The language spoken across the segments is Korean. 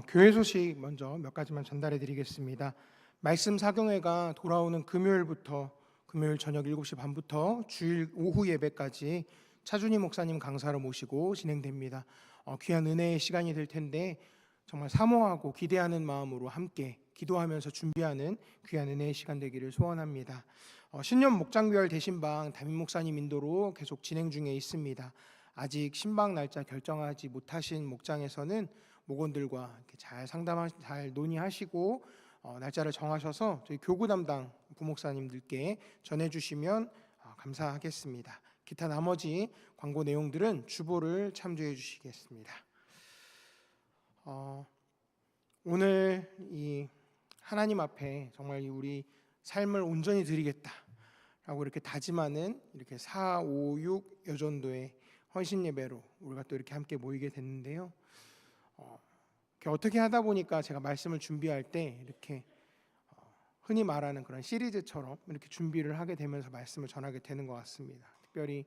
교회 소식 먼저 몇 가지만 전달해 드리겠습니다. 말씀 사경회가 돌아오는 금요일부터 금요일 저녁 7시 반부터 주일 오후 예배까지 차준희 목사님 강사로 모시고 진행됩니다. 귀한 은혜의 시간이 될 텐데 정말 사모하고 기대하는 마음으로 함께 기도하면서 준비하는 귀한 은혜의 시간 되기를 소원합니다. 신년 목장별 대신방 담임 목사님 인도로 계속 진행 중에 있습니다. 아직 신방 날짜 결정하지 못하신 목장에서는 목원들과 이렇게 잘 논의하시고 날짜를 정하셔서 저희 교구 담당 부목사님들께 전해주시면 감사하겠습니다. 기타 나머지 광고 내용들은 주보를 참조해 주시겠습니다. 오늘 이 하나님 앞에 정말 우리 삶을 온전히 드리겠다라고 이렇게 다짐하는 이렇게 4, 5, 6 여전도의 헌신 예배로 우리가 또 이렇게 함께 모이게 됐는데요. 어떻게 하다 보니까 제가 말씀을 준비할 때 이렇게 흔히 말하는 그런 시리즈처럼 이렇게 준비를 하게 되면서 말씀을 전하게 되는 것 같습니다. 특별히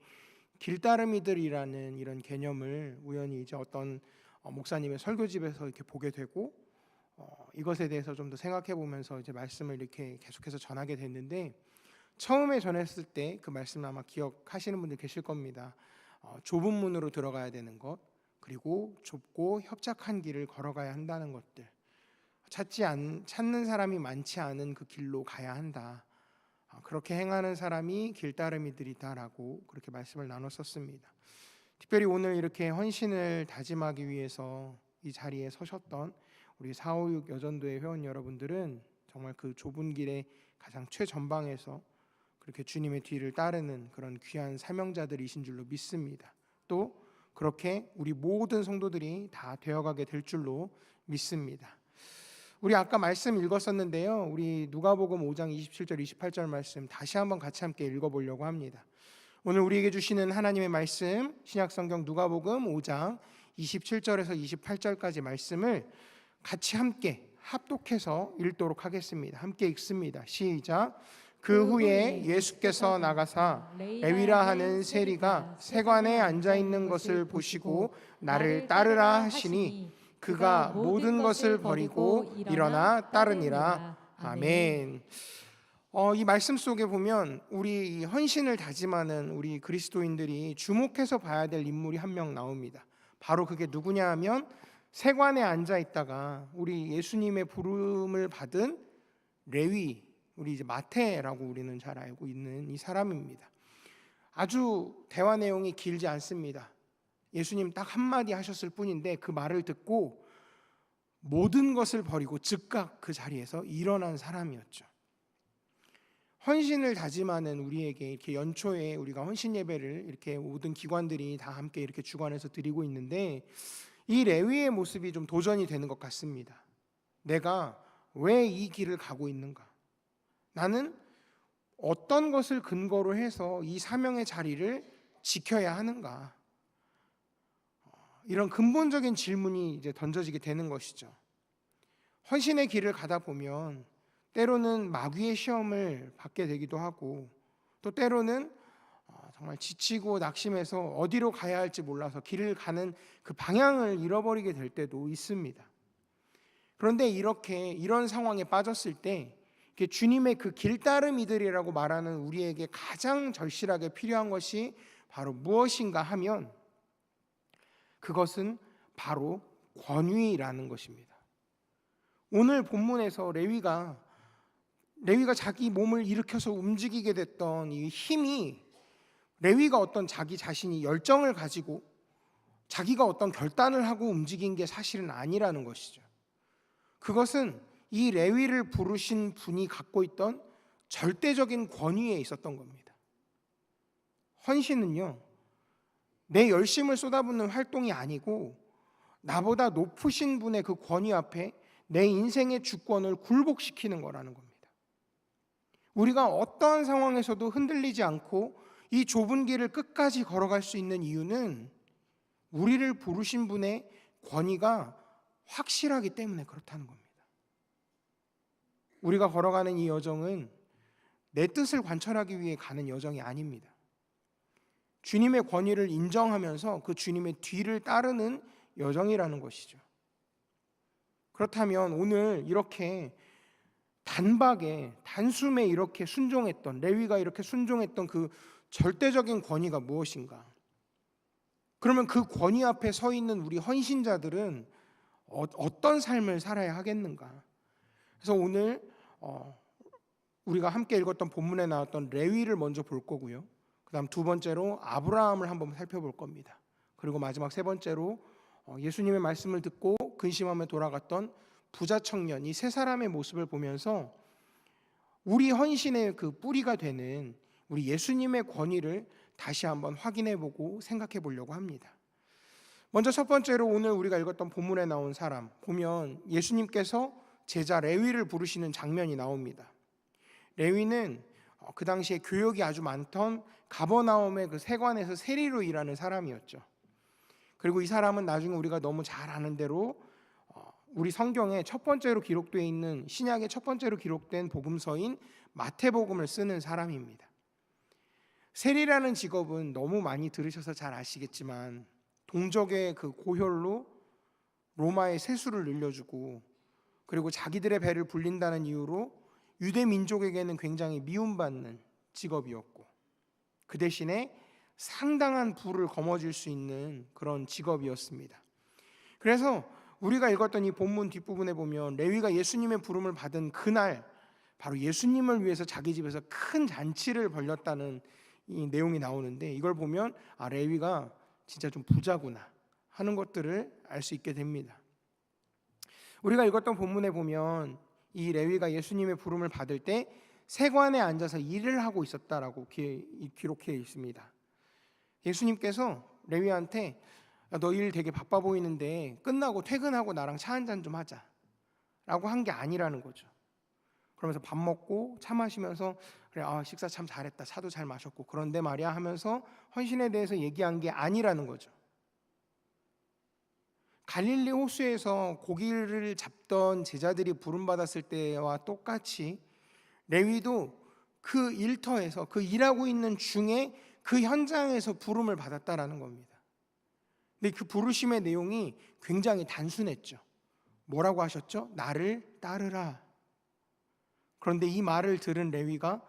길따르미들이라는 이런 개념을 우연히 이제 어떤 목사님의 설교집에서 이렇게 보게 되고 이것에 대해서 좀 더 생각해 보면서 이제 말씀을 이렇게 계속해서 전하게 됐는데, 처음에 전했을 때 그 말씀 아마 기억하시는 분들 계실 겁니다. 좁은 문으로 들어가야 되는 것, 그리고 좁고 협착한 길을 걸어가야 한다는 것들, 찾는 사람이 많지 않은 그 길로 가야 한다. 그렇게 행하는 사람이 길따르미들이다라고 그렇게 말씀을 나눴었습니다. 특별히 오늘 이렇게 헌신을 다짐하기 위해서 이 자리에 서셨던 우리 456 여전도의 회원 여러분들은 정말 그 좁은 길의 가장 최전방에서 그렇게 주님의 뒤를 따르는 그런 귀한 사명자들이신 줄로 믿습니다. 또 그렇게 우리 모든 성도들이 다 되어가게 될 줄로 믿습니다. 우리 아까 말씀 읽었었는데요, 우리 누가복음 5장 27절 28절 말씀 다시 한번 같이 함께 읽어보려고 합니다. 오늘 우리에게 주시는 하나님의 말씀, 신약성경 누가복음 5장 27절에서 28절까지 말씀을 같이 함께 합독해서 읽도록 하겠습니다. 함께 읽습니다. 시작. 그 후에 예수께서 나가사 레위라 하는 세리가 세관에 앉아 있는 것을 보시고 나를 따르라 하시니 그가 모든 것을 버리고 일어나 따르니라. 아멘. 이 말씀 속에 보면 우리 헌신을 다짐하는 우리 그리스도인들이 주목해서 봐야 될 인물이 한 명 나옵니다. 바로 그게 누구냐 하면 세관에 앉아 있다가 우리 예수님의 부름을 받은 레위, 우리 이제 마태라고 우리는 잘 알고 있는 이 사람입니다. 아주 대화 내용이 길지 않습니다. 예수님 딱 한마디 하셨을 뿐인데 그 말을 듣고 모든 것을 버리고 즉각 그 자리에서 일어난 사람이었죠. 헌신을 다짐하는 우리에게 이렇게 연초에 우리가 헌신 예배를 이렇게 모든 기관들이 다 함께 이렇게 주관해서 드리고 있는데, 이 레위의 모습이 좀 도전이 되는 것 같습니다. 내가 왜 이 길을 가고 있는가? 나는 어떤 것을 근거로 해서 이 사명의 자리를 지켜야 하는가? 이런 근본적인 질문이 이제 던져지게 되는 것이죠. 헌신의 길을 가다 보면 때로는 마귀의 시험을 받게 되기도 하고, 또 때로는 정말 지치고 낙심해서 어디로 가야 할지 몰라서 길을 가는 그 방향을 잃어버리게 될 때도 있습니다. 그런데 이런 상황에 빠졌을 때 주님의 그 길따름이들이라고 말하는 우리에게 가장 절실하게 필요한 것이 바로 무엇인가 하면 그것은 바로 권위라는 것입니다. 오늘 본문에서 레위가 자기 몸을 일으켜서 움직이게 됐던 이 힘이, 레위가 어떤 자기 자신이 열정을 가지고 자기가 어떤 결단을 하고 움직인 게 사실은 아니라는 것이죠. 그것은 이 레위를 부르신 분이 갖고 있던 절대적인 권위에 있었던 겁니다. 헌신은요, 내 열심을 쏟아붓는 활동이 아니고 나보다 높으신 분의 그 권위 앞에 내 인생의 주권을 굴복시키는 거라는 겁니다. 우리가 어떠한 상황에서도 흔들리지 않고 이 좁은 길을 끝까지 걸어갈 수 있는 이유는 우리를 부르신 분의 권위가 확실하기 때문에 그렇다는 겁니다. 우리가 걸어가는 이 여정은 내 뜻을 관철하기 위해 가는 여정이 아닙니다. 주님의 권위를 인정하면서 그 주님의 뒤를 따르는 여정이라는 것이죠. 그렇다면 오늘 이렇게 단박에 단숨에 이렇게 순종했던, 레위가 이렇게 순종했던 그 절대적인 권위가 무엇인가? 그러면 그 권위 앞에 서 있는 우리 헌신자들은 어떤 삶을 살아야 하겠는가? 그래서 오늘 우리가 함께 읽었던 본문에 나왔던 레위를 먼저 볼 거고요. 그다음 두 번째로 아브라함을 한번 살펴볼 겁니다. 그리고 마지막 세 번째로 예수님의 말씀을 듣고 근심하며 돌아갔던 부자 청년, 이 세 사람의 모습을 보면서 우리 헌신의 그 뿌리가 되는 우리 예수님의 권위를 다시 한번 확인해 보고 생각해 보려고 합니다. 먼저 첫 번째로 오늘 우리가 읽었던 본문에 나온 사람 보면 예수님께서 제자 레위를 부르시는 장면이 나옵니다. 레위는 그 당시에 교역이 아주 많던 가버나움의 그 세관에서 세리로 일하는 사람이었죠. 그리고 이 사람은 나중에 우리가 너무 잘 아는 대로 우리 성경에 첫 번째로 기록되어 있는 신약의 첫 번째로 기록된 복음서인 마태복음을 쓰는 사람입니다. 세리라는 직업은 너무 많이 들으셔서 잘 아시겠지만 동족의 그 고혈로 로마의 세수를 늘려주고 그리고 자기들의 배를 불린다는 이유로 유대 민족에게는 굉장히 미움받는 직업이었고 그 대신에 상당한 부를 거머쥘 수 있는 그런 직업이었습니다. 그래서 우리가 읽었던 이 본문 뒷부분에 보면 레위가 예수님의 부름을 받은 그날 바로 예수님을 위해서 자기 집에서 큰 잔치를 벌였다는 이 내용이 나오는데 이걸 보면 레위가 진짜 좀 부자구나 하는 것들을 알 수 있게 됩니다. 우리가 읽었던 본문에 보면 이 레위가 예수님의 부름을 받을 때 세관에 앉아서 일을 하고 있었다라고 기록해 있습니다. 예수님께서 레위한테 너 일 되게 바빠 보이는데 끝나고 퇴근하고 나랑 차 한잔 좀 하자 라고 한 게 아니라는 거죠. 그러면서 밥 먹고 차 마시면서 그래 식사 참 잘했다, 차도 잘 마셨고 그런데 말이야 하면서 헌신에 대해서 얘기한 게 아니라는 거죠. 갈릴리 호수에서 고기를 잡던 제자들이 부름받았을 때와 똑같이 레위도 그 일터에서 그 일하고 있는 중에 그 현장에서 부름을 받았다라는 겁니다. 근데 그 부르심의 내용이 굉장히 단순했죠. 뭐라고 하셨죠? 나를 따르라. 그런데 이 말을 들은 레위가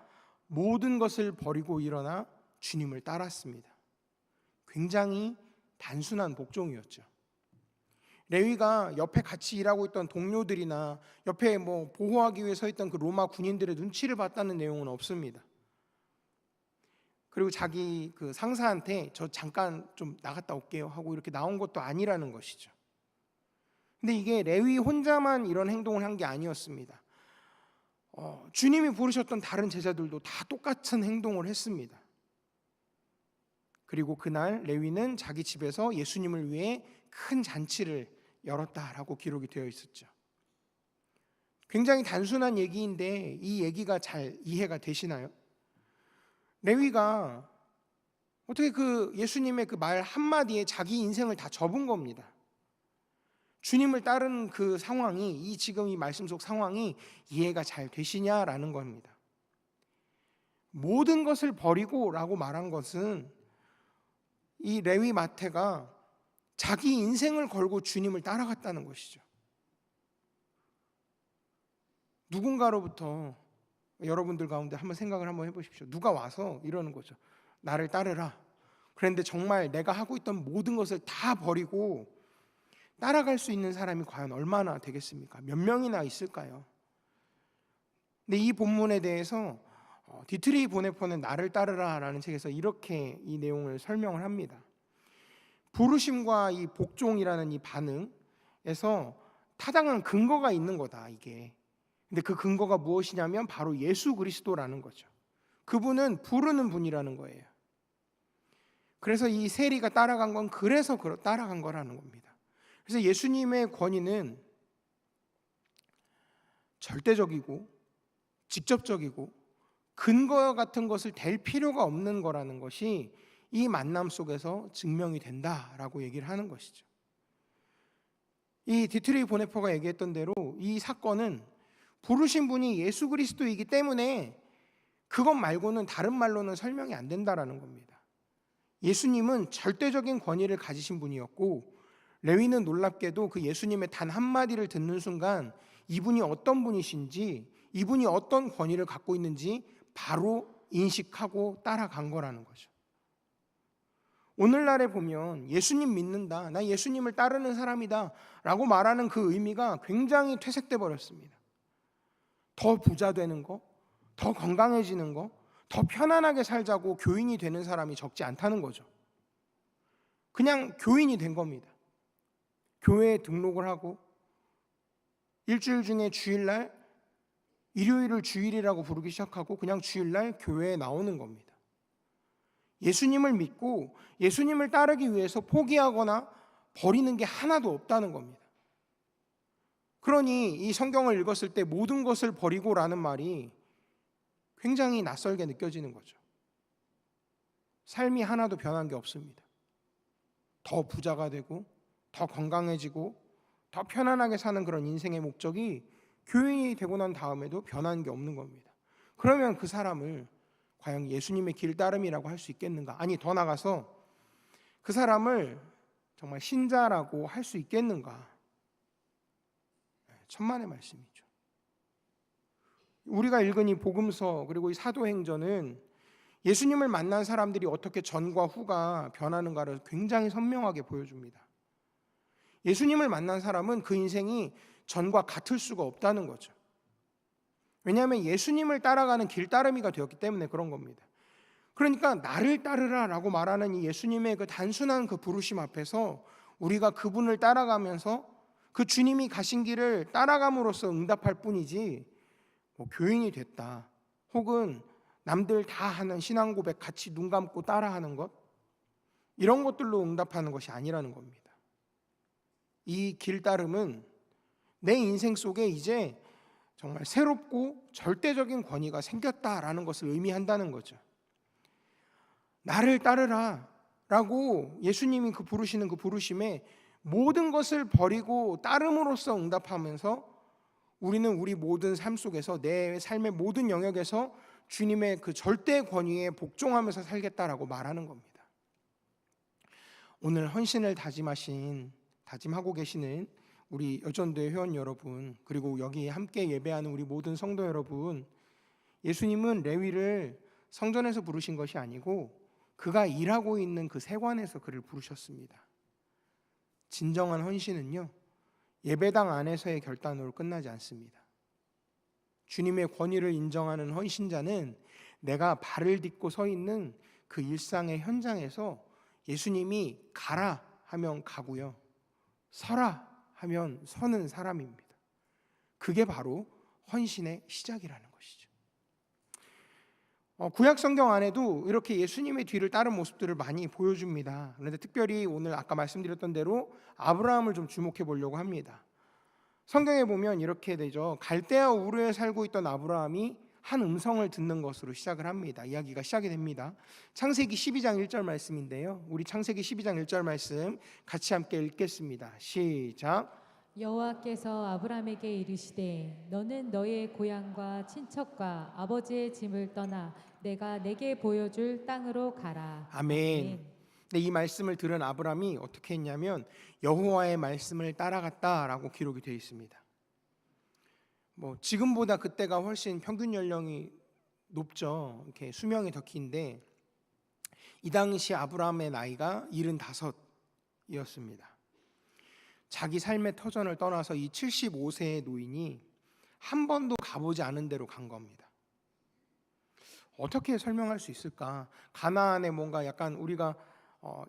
모든 것을 버리고 일어나 주님을 따랐습니다. 굉장히 단순한 복종이었죠. 레위가 옆에 같이 일하고 있던 동료들이나 옆에 보호하기 위해 서 있던 그 로마 군인들의 눈치를 봤다는 내용은 없습니다. 그리고 자기 그 상사한테 저 잠깐 좀 나갔다 올게요 하고 이렇게 나온 것도 아니라는 것이죠. 근데 이게 레위 혼자만 이런 행동을 한 게 아니었습니다. 주님이 부르셨던 다른 제자들도 다 똑같은 행동을 했습니다. 그리고 그날 레위는 자기 집에서 예수님을 위해 큰 잔치를 열었다라고 기록이 되어 있었죠. 굉장히 단순한 얘기인데 이 얘기가 잘 이해가 되시나요? 레위가 어떻게 그 예수님의 그 말 한마디에 자기 인생을 다 접은 겁니다. 주님을 따르는 그 상황이 지금 이 말씀 속 상황이 이해가 잘 되시냐라는 겁니다. 모든 것을 버리고 라고 말한 것은 이 레위 마태가 자기 인생을 걸고 주님을 따라갔다는 것이죠. 누군가로부터 여러분들 가운데 한번 생각을 한번 해보십시오. 누가 와서 이러는 거죠. 나를 따르라. 그런데 정말 내가 하고 있던 모든 것을 다 버리고 따라갈 수 있는 사람이 과연 얼마나 되겠습니까? 몇 명이나 있을까요? 근데 이 본문에 대해서 디트리 보네퍼는 나를 따르라라는 책에서 이렇게 이 내용을 설명을 합니다. 부르심과 이 복종이라는 이 반응에서 타당한 근거가 있는 거다 이게. 근데 그 근거가 무엇이냐면 바로 예수 그리스도라는 거죠. 그분은 부르는 분이라는 거예요. 그래서 이 세리가 따라간 건 그래서 따라간 거라는 겁니다. 그래서 예수님의 권위는 절대적이고 직접적이고 근거 같은 것을 댈 필요가 없는 거라는 것이 이 만남 속에서 증명이 된다라고 얘기를 하는 것이죠. 이 디트리 보네퍼가 얘기했던 대로 이 사건은 부르신 분이 예수 그리스도이기 때문에 그것 말고는 다른 말로는 설명이 안 된다라는 겁니다. 예수님은 절대적인 권위를 가지신 분이었고 레위는 놀랍게도 그 예수님의 단 한마디를 듣는 순간 이분이 어떤 분이신지, 이분이 어떤 권위를 갖고 있는지 바로 인식하고 따라간 거라는 거죠. 오늘날에 보면 예수님 믿는다, 나 예수님을 따르는 사람이다 라고 말하는 그 의미가 굉장히 퇴색돼 버렸습니다. 더 부자 되는 거, 더 건강해지는 거, 더 편안하게 살자고 교인이 되는 사람이 적지 않다는 거죠. 그냥 교인이 된 겁니다. 교회에 등록을 하고 일주일 중에 주일날, 일요일을 주일이라고 부르기 시작하고 그냥 주일날 교회에 나오는 겁니다. 예수님을 믿고 예수님을 따르기 위해서 포기하거나 버리는 게 하나도 없다는 겁니다. 그러니 이 성경을 읽었을 때 모든 것을 버리고라는 말이 굉장히 낯설게 느껴지는 거죠. 삶이 하나도 변한 게 없습니다. 더 부자가 되고 더 건강해지고 더 편안하게 사는 그런 인생의 목적이 교인이 되고 난 다음에도 변한 게 없는 겁니다. 그러면 그 사람을 과연 예수님의 길 따름이라고 할 수 있겠는가? 아니, 더 나가서 그 사람을 정말 신자라고 할 수 있겠는가? 천만의 말씀이죠. 우리가 읽은 이 복음서 그리고 이 사도행전은 예수님을 만난 사람들이 어떻게 전과 후가 변하는가를 굉장히 선명하게 보여줍니다. 예수님을 만난 사람은 그 인생이 전과 같을 수가 없다는 거죠. 왜냐하면 예수님을 따라가는 길따름이가 되었기 때문에 그런 겁니다. 그러니까 나를 따르라 라고 말하는 이 예수님의 그 단순한 그 부르심 앞에서 우리가 그분을 따라가면서 그 주님이 가신 길을 따라감으로써 응답할 뿐이지, 교인이 됐다 혹은 남들 다 하는 신앙 고백 같이 눈 감고 따라하는 것, 이런 것들로 응답하는 것이 아니라는 겁니다. 이 길따름은 내 인생 속에 이제 정말 새롭고 절대적인 권위가 생겼다라는 것을 의미한다는 거죠. 나를 따르라 라고 예수님이 그 부르시는 그 부르심에 모든 것을 버리고 따름으로써 응답하면서 우리는 우리 모든 삶 속에서 내 삶의 모든 영역에서 주님의 그 절대 권위에 복종하면서 살겠다라고 말하는 겁니다. 오늘 헌신을 다짐하고 계시는 우리 여전도의 회원 여러분, 그리고 여기 함께 예배하는 우리 모든 성도 여러분, 예수님은 레위를 성전에서 부르신 것이 아니고 그가 일하고 있는 그 세관에서 그를 부르셨습니다. 진정한 헌신은요, 예배당 안에서의 결단으로 끝나지 않습니다. 주님의 권위를 인정하는 헌신자는 내가 발을 딛고 서 있는 그 일상의 현장에서 예수님이 가라 하면 가고요, 서라 하면 서는 사람입니다. 그게 바로 헌신의 시작이라는 것이죠. 구약 성경 안에도 이렇게 예수님의 뒤를 따른 모습들을 많이 보여줍니다. 그런데 특별히 오늘 아까 말씀드렸던 대로 아브라함을 좀 주목해 보려고 합니다. 성경에 보면 이렇게 되죠. 갈대아 우르에 살고 있던 아브라함이 한 음성을 듣는 것으로 시작을 합니다. 이야기가 시작이 됩니다. 창세기 12장 1절 말씀인데요, 우리 창세기 12장 1절 말씀 같이 함께 읽겠습니다. 시작. 여호와께서 아브라함에게 이르시되 너는 너의 고향과 친척과 아버지의 짐을 떠나 내가 내게 보여줄 땅으로 가라. 아멘. 근데 이 말씀을 들은 아브라함이 어떻게 했냐면 여호와의 말씀을 따라갔다라고 기록이 되어 있습니다. 지금보다 그때가 훨씬 평균 연령이 높죠. 이렇게 수명이 더 긴데 이 당시 아브라함의 나이가 75이었습니다. 자기 삶의 터전을 떠나서 이 75세의 노인이 한 번도 가보지 않은 데로 간 겁니다. 어떻게 설명할 수 있을까? 가나안에 뭔가 약간 우리가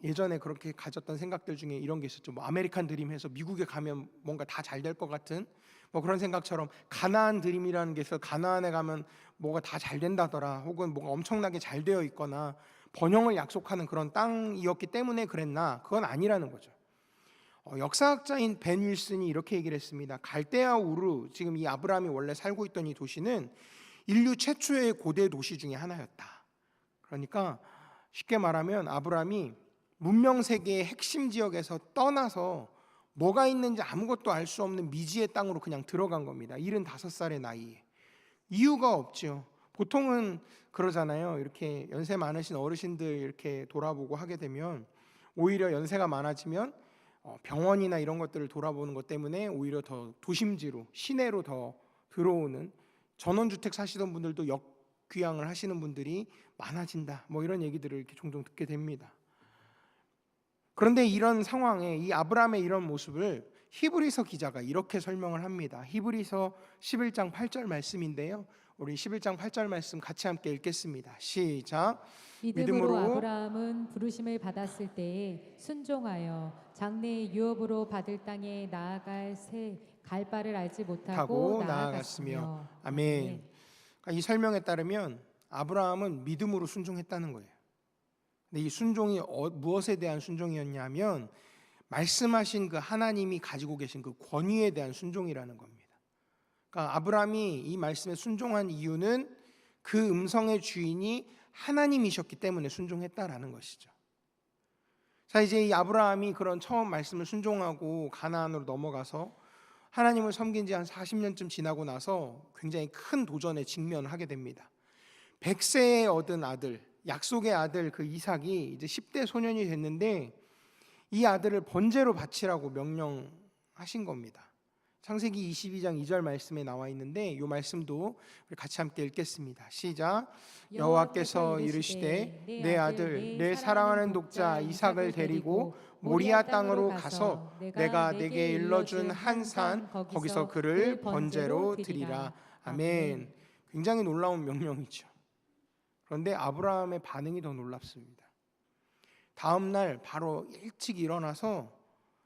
예전에 그렇게 가졌던 생각들 중에 이런 게 있었죠. 아메리칸 드림 해서 미국에 가면 뭔가 다 잘 될 것 같은 그런 생각처럼 가나안 드림이라는 게 있어. 가나안에 가면 뭐가 다 잘 된다더라, 혹은 뭐가 엄청나게 잘 되어 있거나 번영을 약속하는 그런 땅이었기 때문에 그랬나? 그건 아니라는 거죠. 역사학자인 벤 윌슨이 이렇게 얘기를 했습니다. 갈대아 우르, 지금 이 아브라함이 원래 살고 있던 이 도시는 인류 최초의 고대 도시 중에 하나였다. 그러니까 쉽게 말하면 아브라함이 문명 세계의 핵심 지역에서 떠나서 뭐가 있는지 아무것도 알 수 없는 미지의 땅으로 그냥 들어간 겁니다. 75살의 나이에. 이유가 없죠. 보통은 그러잖아요. 이렇게 연세 많으신 어르신들 이렇게 돌아보고 하게 되면 오히려 연세가 많아지면 병원이나 이런 것들을 돌아보는 것 때문에 오히려 더 도심지로 시내로 더 들어오는, 전원주택 사시던 분들도 역귀향을 하시는 분들이 많아진다, 뭐 이런 얘기들을 이렇게 종종 듣게 됩니다. 그런데 이런 상황에 이 아브라함의 이런 모습을 히브리서 기자가 이렇게 설명을 합니다. 히브리서 11장 8절 말씀인데요, 우리 11장 8절 말씀 같이 함께 읽겠습니다. 시작. 믿음으로 아브라함은 부르심을 받았을 때에 순종하여 장래의 유업으로 받을 땅에 나아갈 새 갈 바를 알지 못하고 나아갔으며. 아멘. 그러니까 이 설명에 따르면 아브라함은 믿음으로 순종했다는 거예요. 근데 이 순종이 무엇에 대한 순종이었냐면 말씀하신 그 하나님이 가지고 계신 그 권위에 대한 순종이라는 겁니다. 그러니까 아브라함이 이 말씀에 순종한 이유는 그 음성의 주인이 하나님이셨기 때문에 순종했다라는 것이죠. 자, 이제 이 아브라함이 그런 처음 말씀을 순종하고 가나안으로 넘어가서 하나님을 섬긴 지 한 40년쯤 지나고 나서 굉장히 큰 도전에 직면하게 됩니다. 100세에 얻은 아들, 약속의 아들 그 이삭이 이제 10대 소년이 됐는데 이 아들을 번제로 바치라고 명령하신 겁니다. 창세기 22장 2절 말씀에 나와 있는데 이 말씀도 우리 같이 함께 읽겠습니다. 시작. 여호와께서 이르시되 내 아들 내 사랑하는 독자 이삭을 데리고 모리아 땅으로 가서 내가 내게 일러준 한 산 거기서 그를 번제로 드리라. 아멘. 굉장히 놀라운 명령이죠. 그런데 아브라함의 반응이 더 놀랍습니다. 다음 날 바로 일찍 일어나서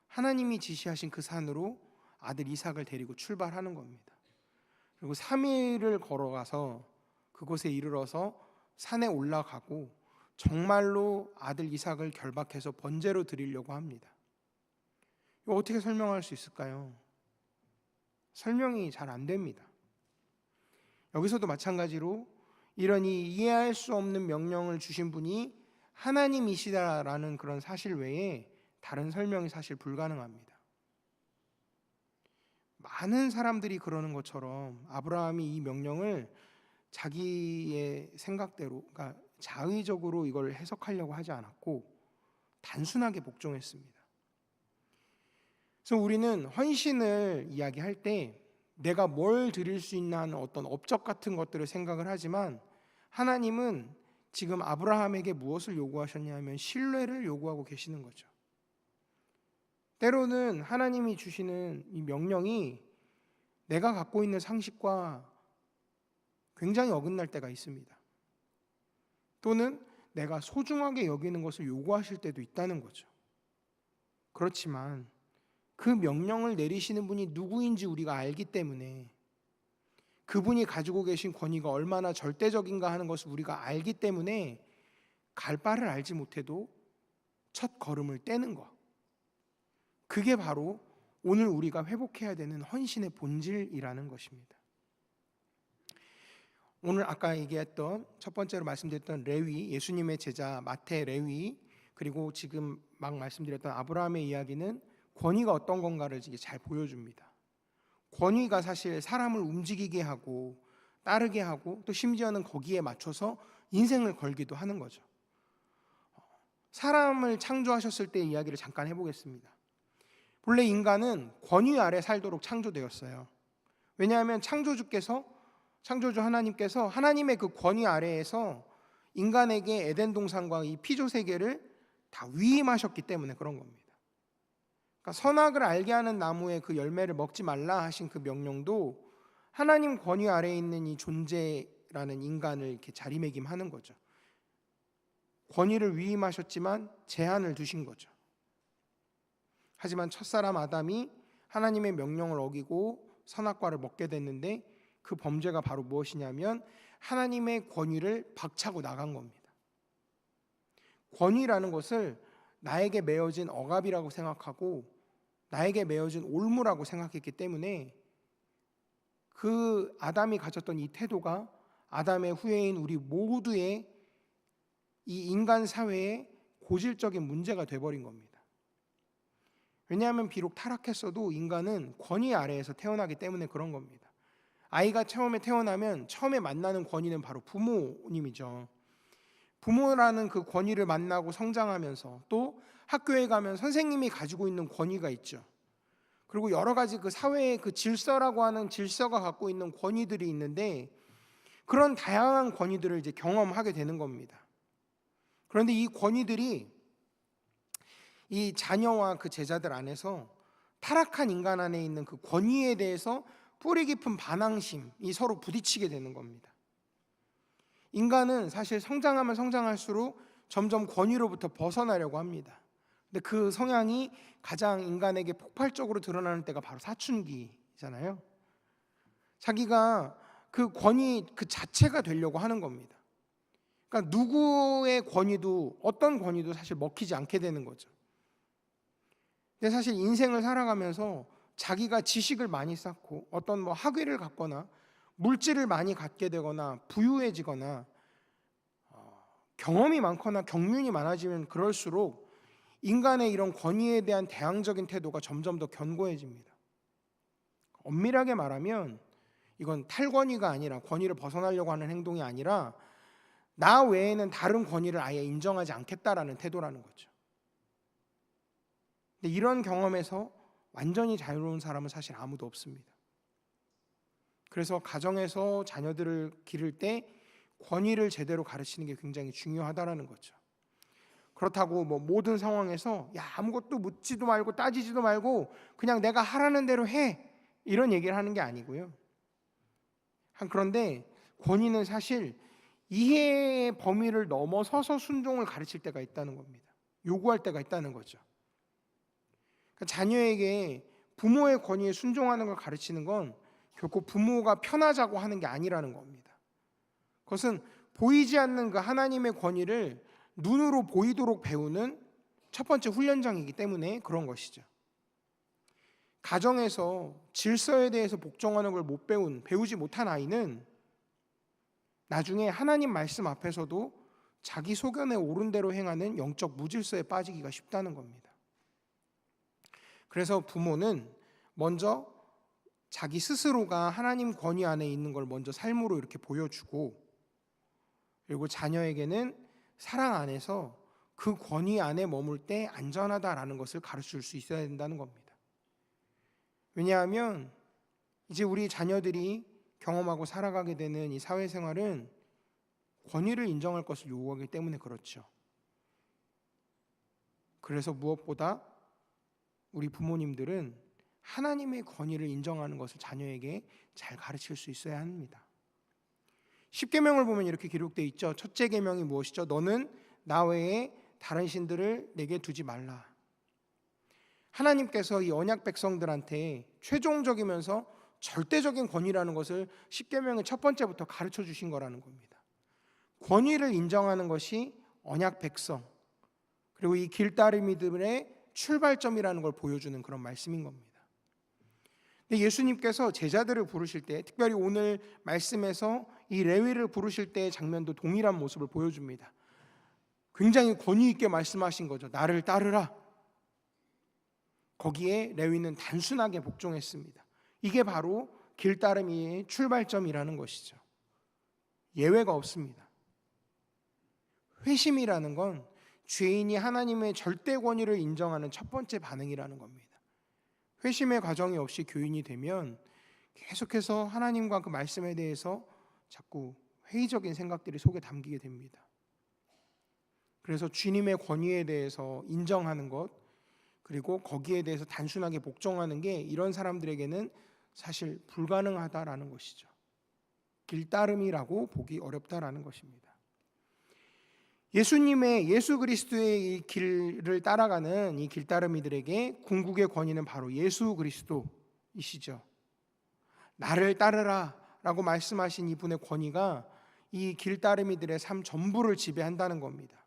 하나님이 지시하신 그 산으로 아들 이삭을 데리고 출발하는 겁니다. 그리고 3일을 걸어가서 그곳에 이르러서 산에 올라가고 정말로 아들 이삭을 결박해서 번제로 드리려고 합니다. 이거 어떻게 설명할 수 있을까요? 설명이 잘 안 됩니다. 여기서도 마찬가지로 이런 이해할 수 없는 명령을 주신 분이 하나님이시다라는 그런 사실 외에 다른 설명이 사실 불가능합니다. 많은 사람들이 그러는 것처럼 아브라함이 이 명령을 자기의 생각대로, 그러니까 자의적으로 이걸 해석하려고 하지 않았고 단순하게 복종했습니다. 그래서 우리는 헌신을 이야기할 때 내가 뭘 드릴 수 있나 하는 어떤 업적 같은 것들을 생각을 하지만 하나님은 지금 아브라함에게 무엇을 요구하셨냐면 신뢰를 요구하고 계시는 거죠. 때로는 하나님이 주시는 이 명령이 내가 갖고 있는 상식과 굉장히 어긋날 때가 있습니다. 또는 내가 소중하게 여기는 것을 요구하실 때도 있다는 거죠. 그렇지만 그 명령을 내리시는 분이 누구인지 우리가 알기 때문에, 그분이 가지고 계신 권위가 얼마나 절대적인가 하는 것을 우리가 알기 때문에 갈 바를 알지 못해도 첫 걸음을 떼는 것, 그게 바로 오늘 우리가 회복해야 되는 헌신의 본질이라는 것입니다. 오늘 아까 얘기했던 첫 번째로 말씀드렸던 레위, 예수님의 제자 마태, 레위, 그리고 지금 막 말씀드렸던 아브라함의 이야기는 권위가 어떤 건가를 잘 보여줍니다. 권위가 사실 사람을 움직이게 하고 따르게 하고 또 심지어는 거기에 맞춰서 인생을 걸기도 하는 거죠. 사람을 창조하셨을 때의 이야기를 잠깐 해보겠습니다. 본래 인간은 권위 아래 살도록 창조되었어요. 왜냐하면 창조주 하나님께서 하나님의 그 권위 아래에서 인간에게 에덴 동산과 이 피조 세계를 다 위임하셨기 때문에 그런 겁니다. 그러니까 선악을 알게 하는 나무의 그 열매를 먹지 말라 하신 그 명령도 하나님 권위 아래에 있는 이 존재라는 인간을 이렇게 자리매김하는 거죠. 권위를 위임하셨지만 제한을 두신 거죠. 하지만 첫사람 아담이 하나님의 명령을 어기고 선악과를 먹게 됐는데 그 범죄가 바로 무엇이냐면 하나님의 권위를 박차고 나간 겁니다. 권위라는 것을 나에게 매어진 억압이라고 생각하고 나에게 매어진 올무라고 생각했기 때문에 그 아담이 가졌던 이 태도가 아담의 후예인 우리 모두의 이 인간 사회의 고질적인 문제가 돼버린 겁니다. 왜냐하면 비록 타락했어도 인간은 권위 아래에서 태어나기 때문에 그런 겁니다. 아이가 처음에 태어나면 처음에 만나는 권위는 바로 부모님이죠. 부모라는 그 권위를 만나고 성장하면서 또 학교에 가면 선생님이 가지고 있는 권위가 있죠. 그리고 여러 가지 그 사회의 그 질서라고 하는 질서가 갖고 있는 권위들이 있는데 그런 다양한 권위들을 이제 경험하게 되는 겁니다. 그런데 이 권위들이 이 자녀와 그 제자들 안에서 타락한 인간 안에 있는 그 권위에 대해서 뿌리 깊은 반항심이 서로 부딪히게 되는 겁니다. 인간은 사실 성장하면 성장할수록 점점 권위로부터 벗어나려고 합니다. 근데 그 성향이 가장 인간에게 폭발적으로 드러나는 때가 바로 사춘기잖아요. 자기가 그 권위 그 자체가 되려고 하는 겁니다. 그러니까 누구의 권위도 어떤 권위도 사실 먹히지 않게 되는 거죠. 근데 사실 인생을 살아가면서 자기가 지식을 많이 쌓고 어떤 뭐 학위를 갖거나 물질을 많이 갖게 되거나 부유해지거나 경험이 많거나 경륜이 많아지면 그럴수록 인간의 이런 권위에 대한 대항적인 태도가 점점 더 견고해집니다. 엄밀하게 말하면 이건 탈권위가 아니라 권위를 벗어나려고 하는 행동이 아니라 나 외에는 다른 권위를 아예 인정하지 않겠다라는 태도라는 거죠. 근데 이런 경험에서 완전히 자유로운 사람은 사실 아무도 없습니다. 그래서 가정에서 자녀들을 기를 때 권위를 제대로 가르치는 게 굉장히 중요하다라는 거죠. 그렇다고 뭐 모든 상황에서 야 아무것도 묻지도 말고 따지지도 말고 그냥 내가 하라는 대로 해 이런 얘기를 하는 게 아니고요. 그런데 권위는 사실 이해의 범위를 넘어서서 순종을 가르칠 때가 있다는 겁니다. 요구할 때가 있다는 거죠. 그러니까 자녀에게 부모의 권위에 순종하는 걸 가르치는 건 결코 부모가 편하자고 하는 게 아니라는 겁니다. 그것은 보이지 않는 그 하나님의 권위를 눈으로 보이도록 배우는 첫 번째 훈련장이기 때문에 그런 것이죠. 가정에서 질서에 대해서 복종하는 걸 못 배우지 못한 아이는 나중에 하나님 말씀 앞에서도 자기 소견에 옳은 대로 행하는 영적 무질서에 빠지기가 쉽다는 겁니다. 그래서 부모는 먼저 자기 스스로가 하나님 권위 안에 있는 걸 먼저 삶으로 이렇게 보여주고, 그리고 자녀에게는 사랑 안에서 그 권위 안에 머물 때 안전하다라는 것을 가르칠 수 있어야 된다는 겁니다. 왜냐하면 이제 우리 자녀들이 경험하고 살아가게 되는 이 사회생활은 권위를 인정할 것을 요구하기 때문에 그렇죠. 그래서 무엇보다 우리 부모님들은 하나님의 권위를 인정하는 것을 자녀에게 잘 가르칠 수 있어야 합니다. 십계명을 보면 이렇게 기록되어 있죠. 첫째 계명이 무엇이죠? 너는 나 외에 다른 신들을 내게 두지 말라. 하나님께서 이 언약 백성들한테 최종적이면서 절대적인 권위라는 것을 십계명의 첫 번째부터 가르쳐 주신 거라는 겁니다. 권위를 인정하는 것이 언약 백성, 그리고 이 길따르미들의 출발점이라는 걸 보여주는 그런 말씀인 겁니다. 근데 예수님께서 제자들을 부르실 때, 특별히 오늘 말씀에서 이 레위를 부르실 때의 장면도 동일한 모습을 보여줍니다. 굉장히 권위 있게 말씀하신 거죠. 나를 따르라. 거기에 레위는 단순하게 복종했습니다. 이게 바로 길따르미의 출발점이라는 것이죠. 예외가 없습니다. 회심이라는 건 죄인이 하나님의 절대 권위를 인정하는 첫 번째 반응이라는 겁니다. 회심의 과정이 없이 교인이 되면 계속해서 하나님과 그 말씀에 대해서 자꾸 회의적인 생각들이 속에 담기게 됩니다. 그래서 주님의 권위에 대해서 인정하는 것, 그리고 거기에 대해서 단순하게 복종하는 게 이런 사람들에게는 사실 불가능하다라는 것이죠. 길따름이라고 보기 어렵다라는 것입니다. 예수 그리스도의 이 길을 따라가는 이 길따름이들에게 궁극의 권위는 바로 예수 그리스도이시죠. 나를 따르라 라고 말씀하신 이분의 권위가 이 길따름이들의 삶 전부를 지배한다는 겁니다.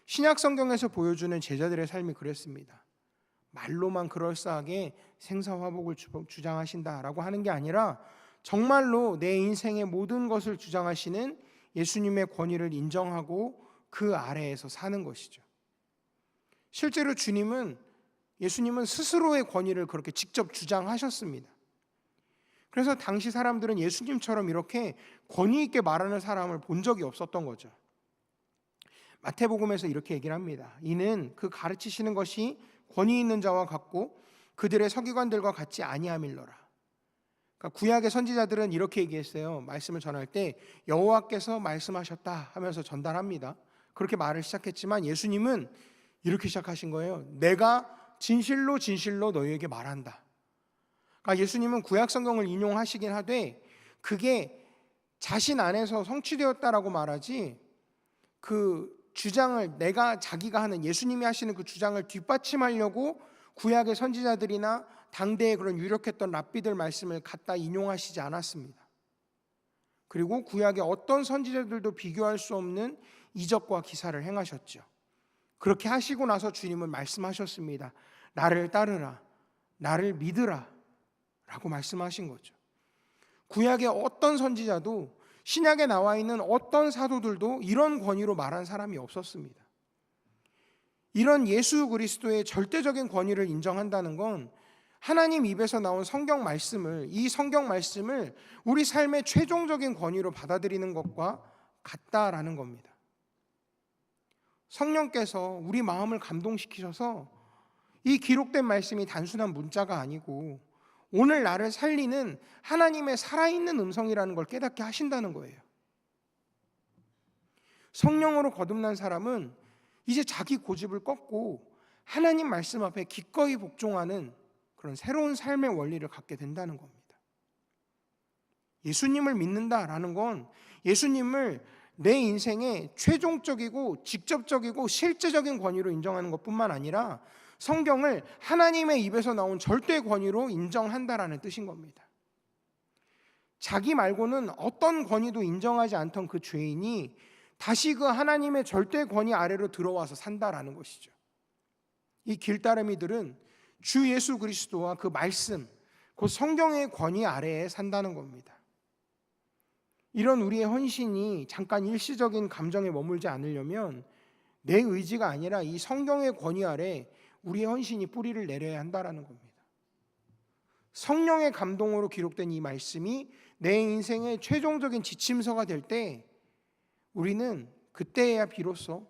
신약 성경에서 보여주는 제자들의 삶이 그랬습니다. 말로만 그럴싸하게 생사화복을 주장하신다라고 하는 게 아니라 정말로 내 인생의 모든 것을 주장하시는 예수님의 권위를 인정하고 그 아래에서 사는 것이죠. 실제로 예수님은 스스로의 권위를 그렇게 직접 주장하셨습니다. 그래서 당시 사람들은 예수님처럼 이렇게 권위 있게 말하는 사람을 본 적이 없었던 거죠. 마태복음에서 이렇게 얘기를 합니다. 이는 그 가르치시는 것이 권위 있는 자와 같고 그들의 서기관들과 같지 아니함일러라. 그러니까 구약의 선지자들은 이렇게 얘기했어요. 말씀을 전할 때 여호와께서 말씀하셨다 하면서 전달합니다. 그렇게 말을 시작했지만 예수님은 이렇게 시작하신 거예요. 내가 진실로 진실로 너희에게 말한다. 그러니까 예수님은 구약 성경을 인용하시긴 하되 그게 자신 안에서 성취되었다라고 말하지 그 주장을 자기가 하는 예수님이 하시는 그 주장을 뒷받침하려고 구약의 선지자들이나 당대의 그런 유력했던 랍비들 말씀을 갖다 인용하시지 않았습니다. 그리고 구약의 어떤 선지자들도 비교할 수 없는 이적과 기사를 행하셨죠. 그렇게 하시고 나서 주님은 말씀하셨습니다. 나를 따르라, 나를 믿으라 라고 말씀하신 거죠. 구약의 어떤 선지자도 신약에 나와 있는 어떤 사도들도 이런 권위로 말한 사람이 없었습니다. 이런 예수 그리스도의 절대적인 권위를 인정한다는 건 하나님 입에서 나온 성경 말씀을, 이 성경 말씀을 우리 삶의 최종적인 권위로 받아들이는 것과 같다라는 겁니다. 성령께서 우리 마음을 감동시키셔서 이 기록된 말씀이 단순한 문자가 아니고 오늘 나를 살리는 하나님의 살아있는 음성이라는 걸 깨닫게 하신다는 거예요. 성령으로 거듭난 사람은 이제 자기 고집을 꺾고 하나님 말씀 앞에 기꺼이 복종하는 그런 새로운 삶의 원리를 갖게 된다는 겁니다. 예수님을 믿는다라는 건 예수님을 내 인생의 최종적이고 직접적이고 실제적인 권위로 인정하는 것뿐만 아니라 성경을 하나님의 입에서 나온 절대 권위로 인정한다라는 뜻인 겁니다. 자기 말고는 어떤 권위도 인정하지 않던 그 죄인이 다시 그 하나님의 절대 권위 아래로 들어와서 산다라는 것이죠. 이 길따르미들은 주 예수 그리스도와 그 말씀, 그 성경의 권위 아래에 산다는 겁니다. 이런 우리의 헌신이 잠깐 일시적인 감정에 머물지 않으려면 내 의지가 아니라 이 성경의 권위 아래 우리의 헌신이 뿌리를 내려야 한다는 겁니다. 성령의 감동으로 기록된 이 말씀이 내 인생의 최종적인 지침서가 될 때 우리는 그때야 비로소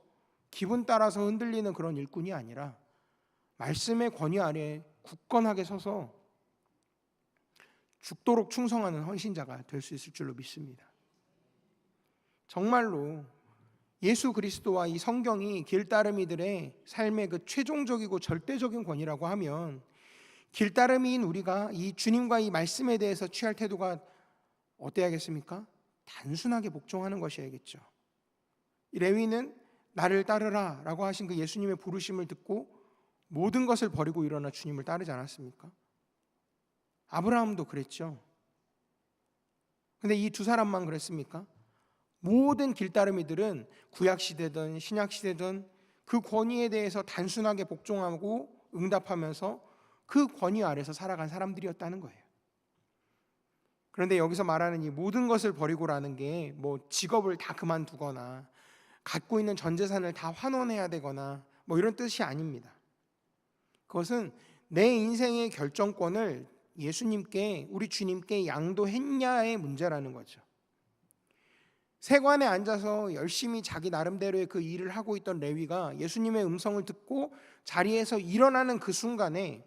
기분 따라서 흔들리는 그런 일꾼이 아니라 말씀의 권위 아래 굳건하게 서서 죽도록 충성하는 헌신자가 될 수 있을 줄로 믿습니다. 정말로 예수 그리스도와 이 성경이 길따르미들의 삶의 그 최종적이고 절대적인 권위라고 하면 길따르미인 우리가 이 주님과 이 말씀에 대해서 취할 태도가 어때야겠습니까? 단순하게 복종하는 것이야겠죠. 이 레위는 나를 따르라 라고 하신 그 예수님의 부르심을 듣고 모든 것을 버리고 일어나 주님을 따르지 않았습니까? 아브라함도 그랬죠. 근데 이 두 사람만 그랬습니까? 모든 길따르미들은 구약시대든 신약시대든 그 권위에 대해서 단순하게 복종하고 응답하면서 그 권위 아래서 살아간 사람들이었다는 거예요. 그런데 여기서 말하는 이 모든 것을 버리고라는 게 뭐 직업을 다 그만두거나 갖고 있는 전 재산을 다 환원해야 되거나 뭐 이런 뜻이 아닙니다. 그것은 내 인생의 결정권을 예수님께, 우리 주님께 양도했냐의 문제라는 거죠. 세관에 앉아서 열심히 자기 나름대로의 그 일을 하고 있던 레위가 예수님의 음성을 듣고 자리에서 일어나는 그 순간에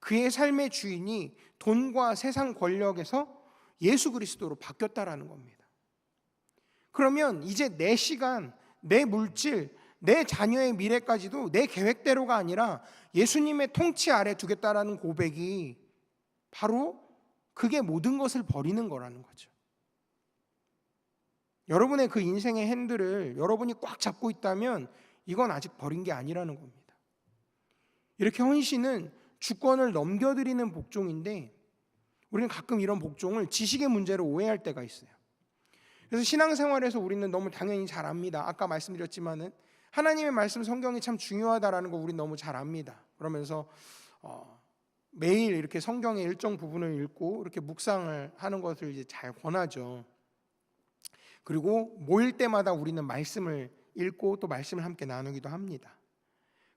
그의 삶의 주인이 돈과 세상 권력에서 예수 그리스도로 바뀌었다라는 겁니다. 그러면 이제 내 시간, 내 물질, 내 자녀의 미래까지도 내 계획대로가 아니라 예수님의 통치 아래 두겠다라는 고백이 바로 그게 모든 것을 버리는 거라는 거죠. 여러분의 그 인생의 핸들을 여러분이 꽉 잡고 있다면 이건 아직 버린 게 아니라는 겁니다. 이렇게 헌신은 주권을 넘겨드리는 복종인데 우리는 가끔 이런 복종을 지식의 문제로 오해할 때가 있어요. 그래서 신앙생활에서 우리는 너무 당연히 잘 압니다. 아까 말씀드렸지만은 하나님의 말씀 성경이 참 중요하다라는 거 우리는 너무 잘 압니다. 그러면서 매일 이렇게 성경의 일정 부분을 읽고 이렇게 묵상을 하는 것을 이제 잘 권하죠. 그리고 모일 때마다 우리는 말씀을 읽고 또 말씀을 함께 나누기도 합니다.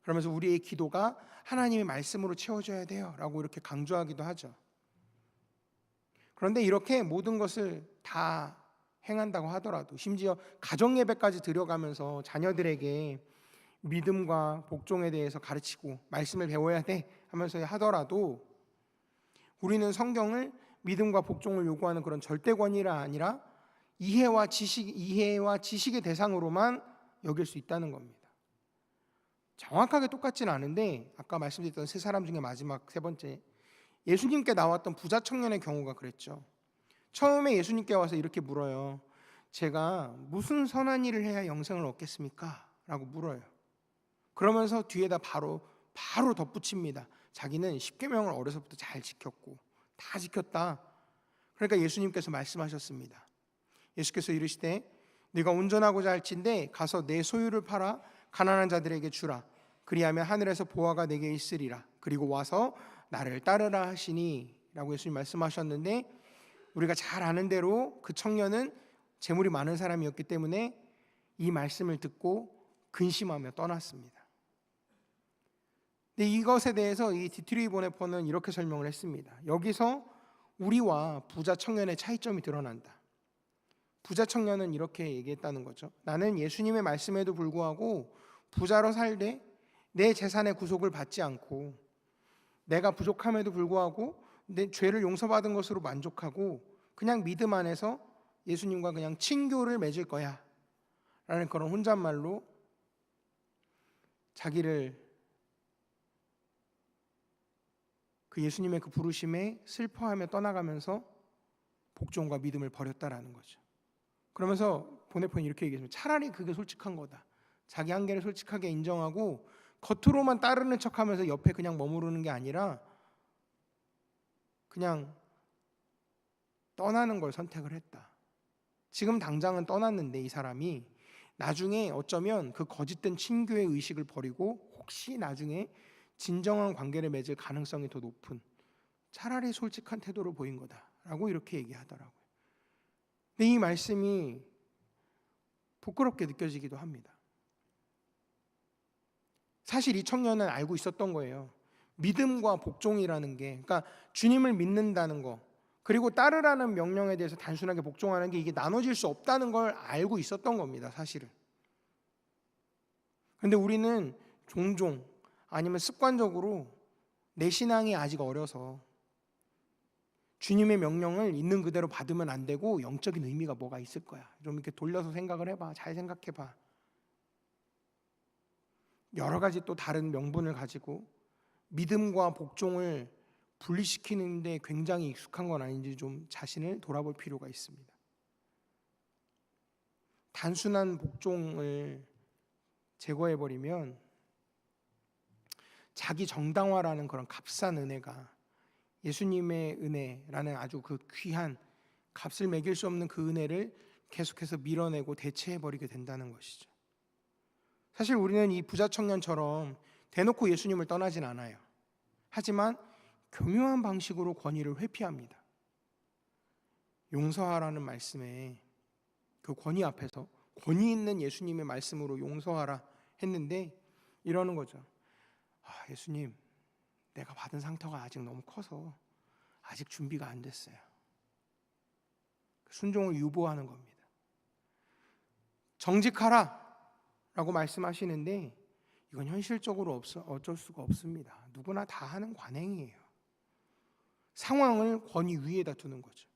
그러면서 우리의 기도가 하나님의 말씀으로 채워져야 돼요 라고 이렇게 강조하기도 하죠. 그런데 이렇게 모든 것을 다 행한다고 하더라도, 심지어 가정 예배까지 드려가면서 자녀들에게 믿음과 복종에 대해서 가르치고 말씀을 배워야 돼 하면서 하더라도, 우리는 성경을 믿음과 복종을 요구하는 그런 절대 권위가 아니라 이해와 지식의 대상으로만 여길 수 있다는 겁니다. 정확하게 똑같지는 않은데, 아까 말씀드렸던 세 사람 중에 마지막 세 번째, 예수님께 나왔던 부자 청년의 경우가 그랬죠. 처음에 예수님께 와서 이렇게 물어요. 제가 무슨 선한 일을 해야 영생을 얻겠습니까? 라고 물어요. 그러면서 뒤에다 바로 덧붙입니다. 자기는 십계명을 어려서부터 잘 지켰고 다 지켰다. 그러니까 예수님께서 말씀하셨습니다. 예수께서 이르시되 네가 온전하고자 할진대 가서 내 소유를 팔아 가난한 자들에게 주라. 그리하면 하늘에서 보화가 내게 있으리라. 그리고 와서 나를 따르라 하시니 라고 예수님 말씀하셨는데, 우리가 잘 아는 대로 그 청년은 재물이 많은 사람이었기 때문에 이 말씀을 듣고 근심하며 떠났습니다. 근데 이것에 대해서 이 디트리 보네퍼는 이렇게 설명을 했습니다. 여기서 우리와 부자 청년의 차이점이 드러난다. 부자 청년은 이렇게 얘기했다는 거죠. 나는 예수님의 말씀에도 불구하고 부자로 살되 내 재산의 구속을 받지 않고, 내가 부족함에도 불구하고 내 죄를 용서받은 것으로 만족하고 그냥 믿음 안에서 예수님과 그냥 친교를 맺을 거야 라는 그런 혼잣말로 자기를 그 예수님의 그 부르심에 슬퍼하며 떠나가면서 복종과 믿음을 버렸다라는 거죠. 그러면서 보네폰이 이렇게 얘기했습니다. 차라리 그게 솔직한 거다. 자기 한계를 솔직하게 인정하고 겉으로만 따르는 척하면서 옆에 그냥 머무르는 게 아니라 그냥 떠나는 걸 선택을 했다. 지금 당장은 떠났는데 이 사람이 나중에 어쩌면 그 거짓된 친교의 의식을 버리고 혹시 나중에 진정한 관계를 맺을 가능성이 더 높은, 차라리 솔직한 태도를 보인 거다라고 이렇게 얘기하더라고요. 근데 이 말씀이 부끄럽게 느껴지기도 합니다. 사실 이 청년은 알고 있었던 거예요. 믿음과 복종이라는 게, 그러니까 주님을 믿는다는 거, 그리고 따르라는 명령에 대해서 단순하게 복종하는 게 이게 나눠질 수 없다는 걸 알고 있었던 겁니다, 사실은. 그런데 우리는 종종 아니면 습관적으로 내 신앙이 아직 어려서 주님의 명령을 있는 그대로 받으면 안 되고 영적인 의미가 뭐가 있을 거야. 좀 이렇게 돌려서 생각을 해봐. 잘 생각해봐. 여러 가지 또 다른 명분을 가지고 믿음과 복종을 분리시키는데 굉장히 익숙한 건 아닌지 좀 자신을 돌아볼 필요가 있습니다. 단순한 복종을 제거해버리면 자기 정당화라는 그런 값싼 은혜가, 예수님의 은혜라는 아주 그 귀한 값을 매길 수 없는 그 은혜를 계속해서 밀어내고 대체해버리게 된다는 것이죠. 사실 우리는 이 부자 청년처럼 대놓고 예수님을 떠나진 않아요. 하지만 교묘한 방식으로 권위를 회피합니다. 용서하라는 말씀에 그 권위 앞에서 권위 있는 예수님의 말씀으로 용서하라 했는데 이러는 거죠. 예수님, 내가 받은 상처가 아직 너무 커서 아직 준비가 안 됐어요. 순종을 유보하는 겁니다. 정직하라 라고 말씀하시는데 이건 현실적으로 어쩔 수가 없습니다. 누구나 다 하는 관행이에요. 상황을 권위 위에다 두는 거죠.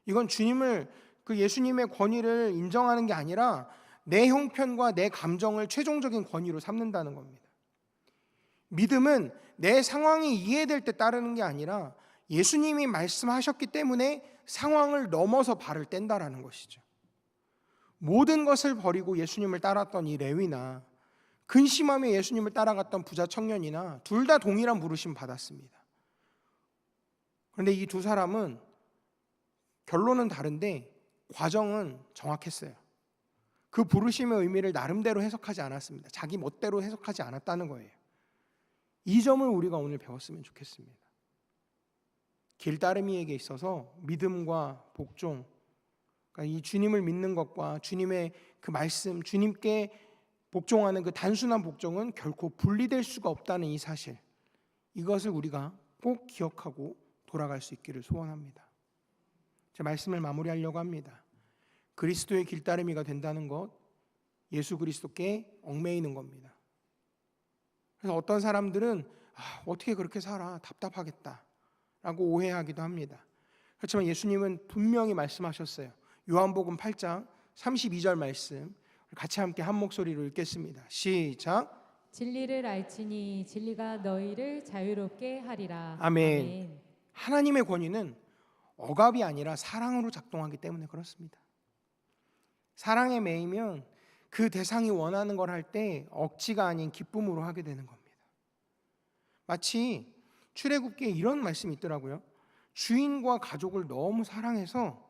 이건 그 예수님의 권위를 인정하는 게 아니라 내 형편과 내 감정을 최종적인 권위로 삼는다는 겁니다. 믿음은 내 상황이 이해될 때 따르는 게 아니라 예수님이 말씀하셨기 때문에 상황을 넘어서 발을 뗀다라는 것이죠. 모든 것을 버리고 예수님을 따랐던 이 레위나 근심하며 예수님을 따라갔던 부자 청년이나 둘 다 동일한 부르심 받았습니다. 그런데 이 두 사람은 결론은 다른데 과정은 정확했어요. 그 부르심의 의미를 나름대로 해석하지 않았습니다. 자기 멋대로 해석하지 않았다는 거예요. 이 점을 우리가 오늘 배웠으면 좋겠습니다. 길따르미에게 있어서 믿음과 복종, 그러니까 이 주님을 믿는 것과 주님의 그 말씀, 주님께 복종하는 그 단순한 복종은 결코 분리될 수가 없다는 이 사실, 이것을 우리가 꼭 기억하고 돌아갈 수 있기를 소원합니다. 제 말씀을 마무리하려고 합니다. 그리스도의 길따름이가 된다는 것, 예수 그리스도께 얽매이는 겁니다. 그래서 어떤 사람들은 어떻게 그렇게 살아? 답답하겠다 라고 오해하기도 합니다. 그렇지만 예수님은 분명히 말씀하셨어요. 요한복음 8장 32절 말씀 같이 함께 한 목소리로 읽겠습니다. 시작. 진리를 알지니 진리가 너희를 자유롭게 하리라. 아멘. 하나님의 권위는 억압이 아니라 사랑으로 작동하기 때문에 그렇습니다. 사랑에 매이면 그 대상이 원하는 걸 할 때 억지가 아닌 기쁨으로 하게 되는 겁니다. 마치 출애굽기에 이런 말씀이 있더라고요. 주인과 가족을 너무 사랑해서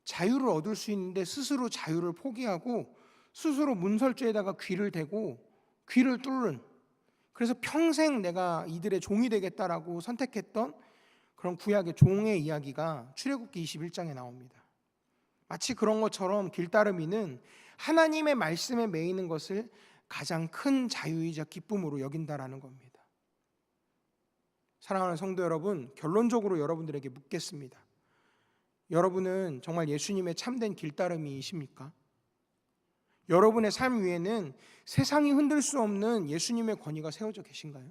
자유를 얻을 수 있는데 스스로 자유를 포기하고 스스로 문설주에다가 귀를 대고 귀를 뚫는, 그래서 평생 내가 이들의 종이 되겠다라고 선택했던 그런 구약의 종의 이야기가 출애굽기 21장에 나옵니다. 마치 그런 것처럼 길따름이는 하나님의 말씀에 매이는 것을 가장 큰 자유이자 기쁨으로 여긴다라는 겁니다. 사랑하는 성도 여러분, 결론적으로 여러분들에게 묻겠습니다. 여러분은 정말 예수님의 참된 길따름이십니까? 여러분의 삶 위에는 세상이 흔들 수 없는 예수님의 권위가 세워져 계신가요?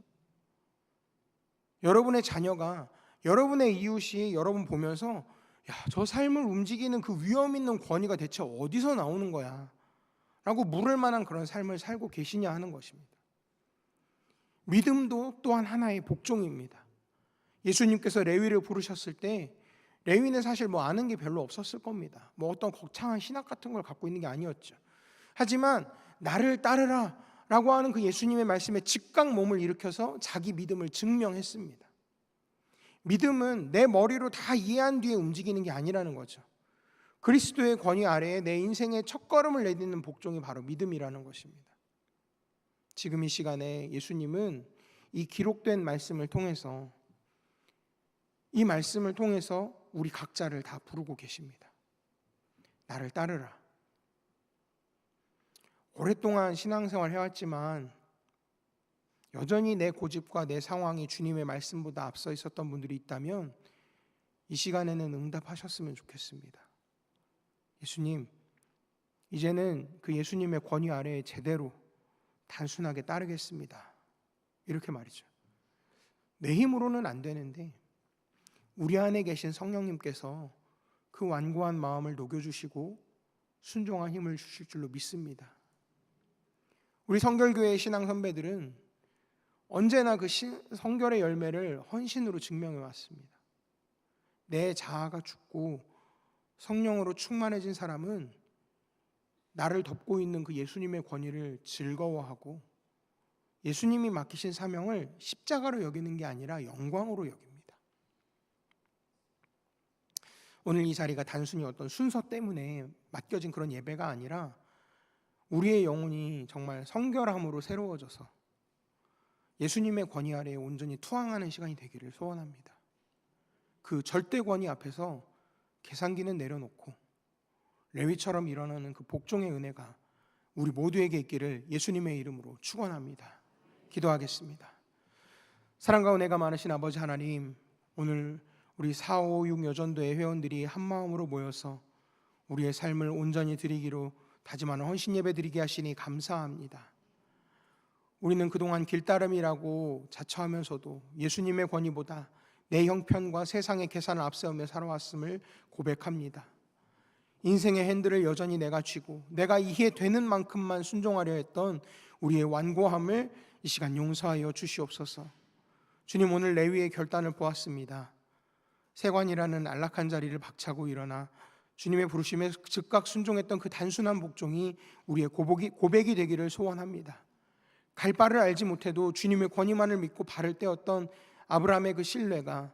여러분의 자녀가, 여러분의 이웃이 여러분 보면서 저 삶을 움직이는 그 위험 있는 권위가 대체 어디서 나오는 거야? 라고 물을 만한 그런 삶을 살고 계시냐 하는 것입니다. 믿음도 또한 하나의 복종입니다. 예수님께서 레위를 부르셨을 때 레위는 사실 아는 게 별로 없었을 겁니다. 어떤 거창한 신학 같은 걸 갖고 있는 게 아니었죠. 하지만 나를 따르라 라고 하는 그 예수님의 말씀에 즉각 몸을 일으켜서 자기 믿음을 증명했습니다. 믿음은 내 머리로 다 이해한 뒤에 움직이는 게 아니라는 거죠. 그리스도의 권위 아래에 내 인생의 첫걸음을 내딛는 복종이 바로 믿음이라는 것입니다. 지금 이 시간에 예수님은 이 기록된 말씀을 통해서, 이 말씀을 통해서 우리 각자를 다 부르고 계십니다. 나를 따르라. 오랫동안 신앙생활 해왔지만 여전히 내 고집과 내 상황이 주님의 말씀보다 앞서 있었던 분들이 있다면 이 시간에는 응답하셨으면 좋겠습니다. 예수님, 이제는 그 예수님의 권위 아래에 제대로 단순하게 따르겠습니다. 이렇게 말이죠. 내 힘으로는 안 되는데 우리 안에 계신 성령님께서 그 완고한 마음을 녹여주시고 순종한 힘을 주실 줄로 믿습니다. 우리 성결교회의 신앙 선배들은 언제나 그 성결의 열매를 헌신으로 증명해 왔습니다. 내 자아가 죽고 성령으로 충만해진 사람은 나를 덮고 있는 그 예수님의 권위를 즐거워하고 예수님이 맡기신 사명을 십자가로 여기는 게 아니라 영광으로 여깁니다. 오늘 이 자리가 단순히 어떤 순서 때문에 맡겨진 그런 예배가 아니라 우리의 영혼이 정말 성결함으로 새로워져서 예수님의 권위 아래에 온전히 투항하는 시간이 되기를 소원합니다. 그 절대 권위 앞에서 계산기는 내려놓고 레위처럼 일어나는 그 복종의 은혜가 우리 모두에게 있기를 예수님의 이름으로 축원합니다. 기도하겠습니다. 사랑과 은혜가 많으신 아버지 하나님, 오늘 우리 456 여전도의 회원들이 한 마음으로 모여서 우리의 삶을 온전히 드리기로 다짐하는 헌신 예배 드리게 하시니 감사합니다. 우리는 그동안 길따름이라고 자처하면서도 예수님의 권위보다 내 형편과 세상의 계산을 앞세우며 살아왔음을 고백합니다. 인생의 핸들을 여전히 내가 쥐고 내가 이해되는 만큼만 순종하려 했던 우리의 완고함을 이 시간 용서하여 주시옵소서. 주님, 오늘 레위의 결단을 보았습니다. 세관이라는 안락한 자리를 박차고 일어나 주님의 부르심에 즉각 순종했던 그 단순한 복종이 우리의 고백이 되기를 소원합니다. 갈 바를 알지 못해도 주님의 권위만을 믿고 발을 떼었던 아브라함의 그 신뢰가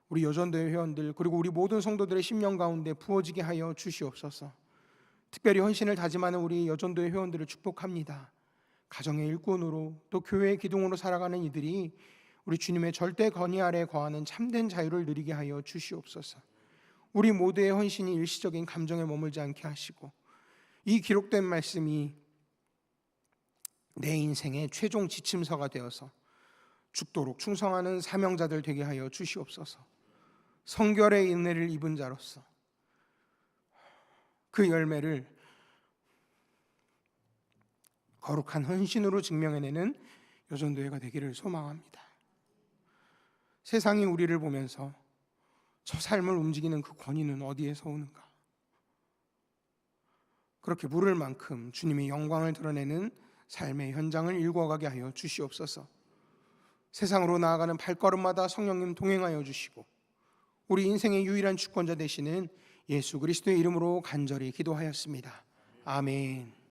우리 여전도의 회원들 그리고 우리 모든 성도들의 심령 가운데 부어지게 하여 주시옵소서. 특별히 헌신을 다짐하는 우리 여전도의 회원들을 축복합니다. 가정의 일꾼으로 또 교회의 기둥으로 살아가는 이들이 우리 주님의 절대 권위 아래 거하는 참된 자유를 누리게 하여 주시옵소서. 우리 모두의 헌신이 일시적인 감정에 머물지 않게 하시고 이 기록된 말씀이 내 인생의 최종 지침서가 되어서 죽도록 충성하는 사명자들 되게 하여 주시옵소서. 성결의 은혜를 입은 자로서 그 열매를 거룩한 헌신으로 증명해내는 여전도회가 되기를 소망합니다. 세상이 우리를 보면서 저 삶을 움직이는 그 권위는 어디에서 오는가? 그렇게 물을 만큼 주님의 영광을 드러내는 삶의 현장을 일궈가게 하여 주시옵소서. 세상으로 나아가는 발걸음마다 성령님 동행하여 주시고 우리 인생의 유일한 주권자 되시는 예수 그리스도의 이름으로 간절히 기도하였습니다. 아멘.